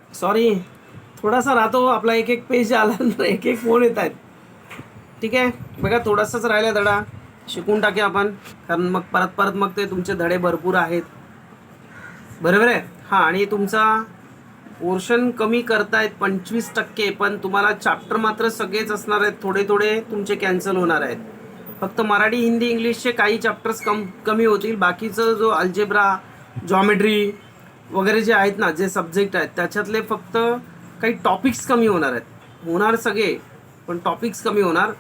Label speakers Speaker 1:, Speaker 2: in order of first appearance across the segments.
Speaker 1: Sorry, थोडासा राहतो आपला, एक एक पेज आल्यानंतर एक एक फोन येत आहेत. ठीक आहे, बघा थोडासाच राहिला धडा, शिकून टाके आपण, कारण मग परत परत मग ते तुमचे धडे भरपूर आहेत. बरोबर आहे. हां, आणि तुमचा पोर्शन कमी करतायत 25%, पण तुम्हाला चॅप्टर मात्र सगळेच असणार आहेत. थोडे थोडे तुमचे कॅन्सल होणार आहेत. फक्त मराठी, हिंदी, इंग्लिशचे काही चॅप्टर्स कमी होतील. बाकीचं जो अल्जेब्रा, जॉमेट्री वगैरे जे आहेत ना, जे सब्जेक्ट आहेत त्याच्यातले फक्त काही टॉपिक्स कमी होणार आहेत. होणार सगळे, पण टॉपिक्स कमी होणार.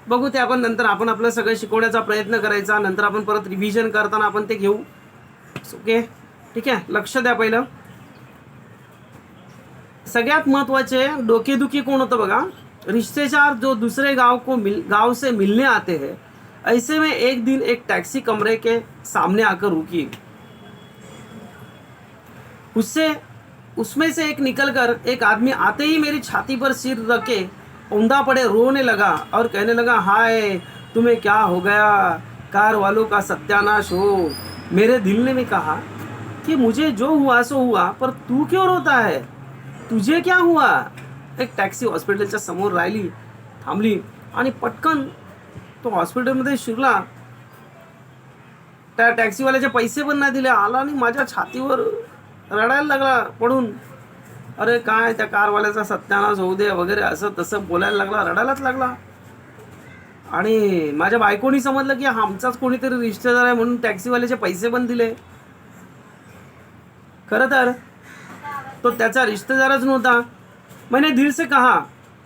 Speaker 1: बघू ते आपण नंतर. आपण आपलं सगळं शिकवण्याचा प्रयत्न करायचा, नंतर आपण परत रिव्हिजन करताना आपण ते घेऊ. ओके, ठीक आहे. लक्ष द्या. पहिलं सगळ्यात महत्वाचे डोकेदुखी कोण होतं बघा. रिश्तेदार जो दूसरे गांव से मिलने आते हैं, ऐसे में एक दिन एक टैक्सी कमरे के सामने आकर रुकी. उसमें से एक निकलकर एक आदमी आते ही मेरी छाती पर सिर रखे औंधा पड़े रोने लगा और कहने लगा, हाय तुम्हें क्या हो गया, कार वालों का सत्यानाश हो. मेरे दिल ने भी कहा कि मुझे जो हुआ सो हुआ, पर तू क्यों रोता है, तुझे क्या हुआ. एक टॅक्सी हॉस्पिटलच्या समोर राहिली, थांबली आणि पटकन तो हॉस्पिटलमध्ये शिरला. त्या टॅक्सीवाल्याचे पैसे पण नाही दिले, आला आणि माझ्या छातीवर रडायला लागला पडून. अरे काय त्या कारवाल्याचा सत्यानाश होऊ दे वगैरे असं तसं बोलायला लागला, रडायलाच लागला. आणि माझ्या बायकोनी समजलं की आमचाच कोणीतरी रिश्तेदार आहे, म्हणून टॅक्सीवाल्याचे पैसे पण दिले. खरं तर तो त्याचा रिश्तेदारच नव्हता. मैंने दिल से कहा,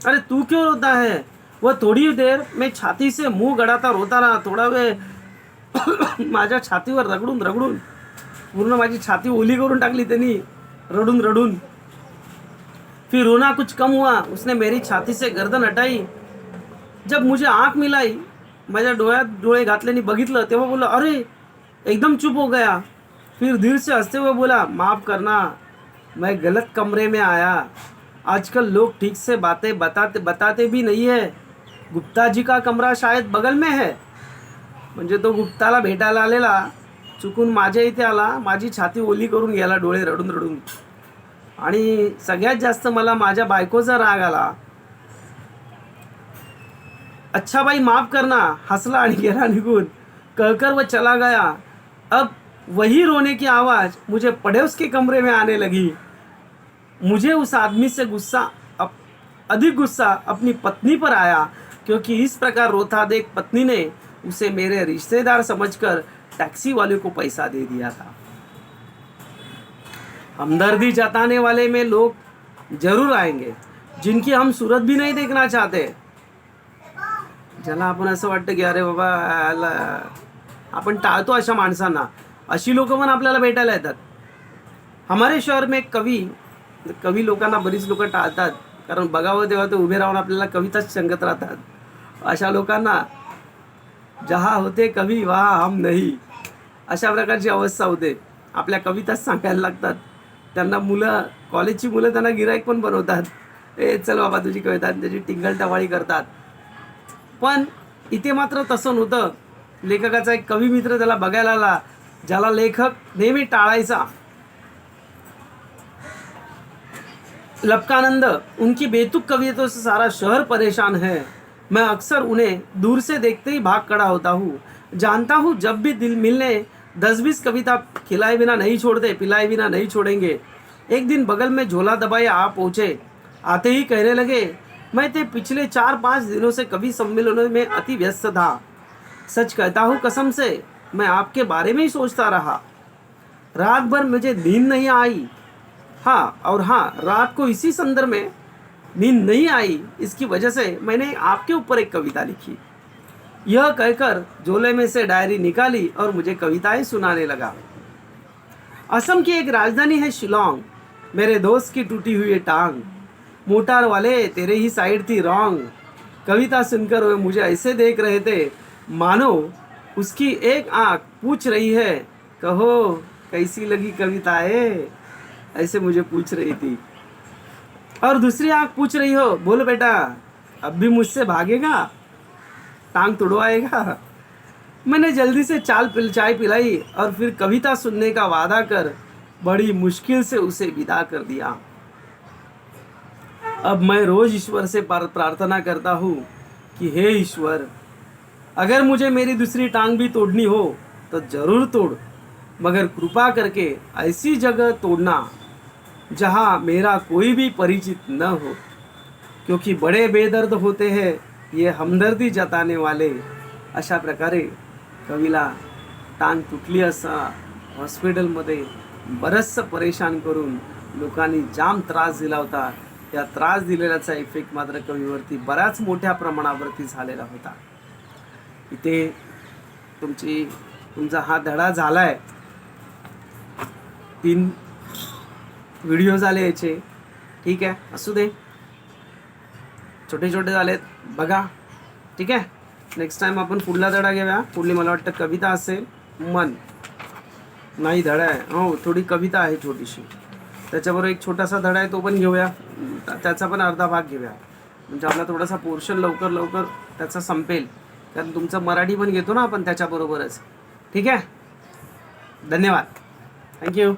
Speaker 1: अरे तू क्यों रोता है. वह थोड़ी देर मैं छाती से मुंह गड़ाता रोता रहा. थोडा वेळ माझ्या छातीवर रगडून रगडून पूर्ण माझी छाती ओली करून टाकली त्यांनी, रडून रडून. फिर रोना कुछ कम हुआ, उसने मेरी छाती से गर्दन हटाई. जब मुझे आंख मिलाई, माझ्या डोळ्यात डोळे घातल्याने बघितलं, तेव्हा बोला, अरे एकदम चुप हो गया. फिर दिल से हंसते हुए बोला, माफ करना, मैं गलत कमरे में आया. आजकल लोग ठीक से बातें बताते भी नहीं है. गुप्ता जी का कमरा शायद बगल में है. म्हणजे तो गुप्ताला भेटायला आलेला चुकून माझ्या इथे आला, माझी छाती ओली करून गेला डोळे रडून रडून. आणि सगळ्यात जास्त मला माझ्या बायकोचा राग आला. अच्छा भाई माफ करना, हंसला आणि गेला निघून. कहकर वो चला गया. अब वही रोने की आवाज़ मुझे पड़ोस के कमरे में आने लगी. मुझे उस आदमी से अधिक गुस्सा अपनी पत्नी पर आया, क्योंकि इस प्रकार रोता देख पत्नी ने उसे मेरे रिश्तेदार समझकर टैक्सी वाले को पैसा दे दिया था. हमदर्दी जताने वाले में लोग जरूर आएंगे, जिनकी हम सूरत भी नहीं देखना चाहते. ज्याला आपण असं वाटतं की अरे बाबा आपण टाळतो अशा माणसांना, अशी लोक पण आपल्याला भेटायला येतात. हमारे शहर में कवी लोकांना बरीच लोक टाळतात, कारण बघावं तेव्हा ते उभे राहून आपल्याला कविताच सांगत राहतात. अशा लोकांना जहाँ होते कवी वहाँ हम नहीं, अशा प्रकारची अवस्था होते. आपल्या कविताच सांगायला लागतात. त्यांना मुलं, कॉलेजची मुलं त्यांना गिराईक पण बनवतात. ए चल बाबा तुझी कविता, त्याची टिंगल टवाळी करतात. पण इथे मात्र तसं नव्हतं. लेखकाचा एक कवी मित्र त्याला बघायला आला, ज्याला लेखक नेहमी टाळायचा. लपकानंद, उनकी बेतुक कविताओं से सारा शहर परेशान है. मैं अक्सर उन्हें दूर से देखते ही भाग खड़ा होता हूँ. जानता हूँ जब भी दिल मिलने 10-20 कविता खिलाए बिना नहीं छोड़ते, पिलाए बिना नहीं छोड़ेंगे. एक दिन बगल में झोला दबाए आ पहुँचे. आते ही कहने लगे, मैं तो पिछले 4-5 दिनों से कवि सम्मेलनों में अति व्यस्त था. सच कहता हूँ कसम से, मैं आपके बारे में ही सोचता रहा. रात भर मुझे नींद नहीं आई. हाँ, और हाँ, रात को इसी संदर्भ में नींद नहीं आई, इसकी वजह से मैंने आपके ऊपर एक कविता लिखी. यह कहकर झोले में से डायरी निकाली और मुझे कविताएं सुनाने लगा. असम की एक राजधानी है शिलोंग. मेरे दोस्त की टूटी हुई टांग, मोटार वाले तेरे ही साइड थी रॉन्ग. कविता सुनकर वे मुझे ऐसे देख रहे थे मानो उसकी एक आंख पूछ रही है, कहो कैसी लगी कविताएं. ऐसे मुझे पूछ रही थी. और दूसरी आंख पूछ रही हो, बोलो बेटा अब भी मुझसे भागेगा, टांग तुड़वाएगा. मैंने जल्दी से चाय पिलाई और फिर कविता सुनने का वादा कर बड़ी मुश्किल से उसे विदा कर दिया. अब मैं रोज ईश्वर से प्रार्थना करता हूँ कि हे ईश्वर, अगर मुझे मेरी दूसरी टांग भी तोड़नी हो तो जरूर तोड़, मगर कृपा करके ऐसी जगह तोड़ना जहाँ मेरा कोई भी परिचित न हो, क्योंकि बड़े बेदर्द होते हैं ये हमदर्दी जताने वाले. अशा प्रकारे कवीला टांग तुटली असा हॉस्पिटलमध्ये बरंचसं परेशान करून लोकांनी जाम त्रास दिला होता. या त्रास दिलेल्याचा इफेक्ट मात्र कवीवरती बऱ्याच मोठ्या प्रमाणावरती झालेला होता. इथे तुमचा हा धडा झालाय. 3 व्हिडिओ झाले याचे, ठीक आहे, असू दे, छोटे छोटे झालेत, बघा, ठीक आहे. नेक्स्ट टाइम आपण पुढला धडा घेऊया. पुढली मला वाटतं कविता असेल. मन नाही, धडा आहे, हो, थोडी कविता आहे छोटीशी, त्याच्याबरोबर एक छोटासा धडा आहे तो पण घेऊया, त्याचा पण अर्धा भाग घेऊया, म्हणजे आपला थोडासा पोर्शन लवकर लवकर त्याचा संपेल, कारण तुमचं मराठी पण घेतो ना आपण त्याच्याबरोबरच. ठीक आहे, धन्यवाद, थँक्यू.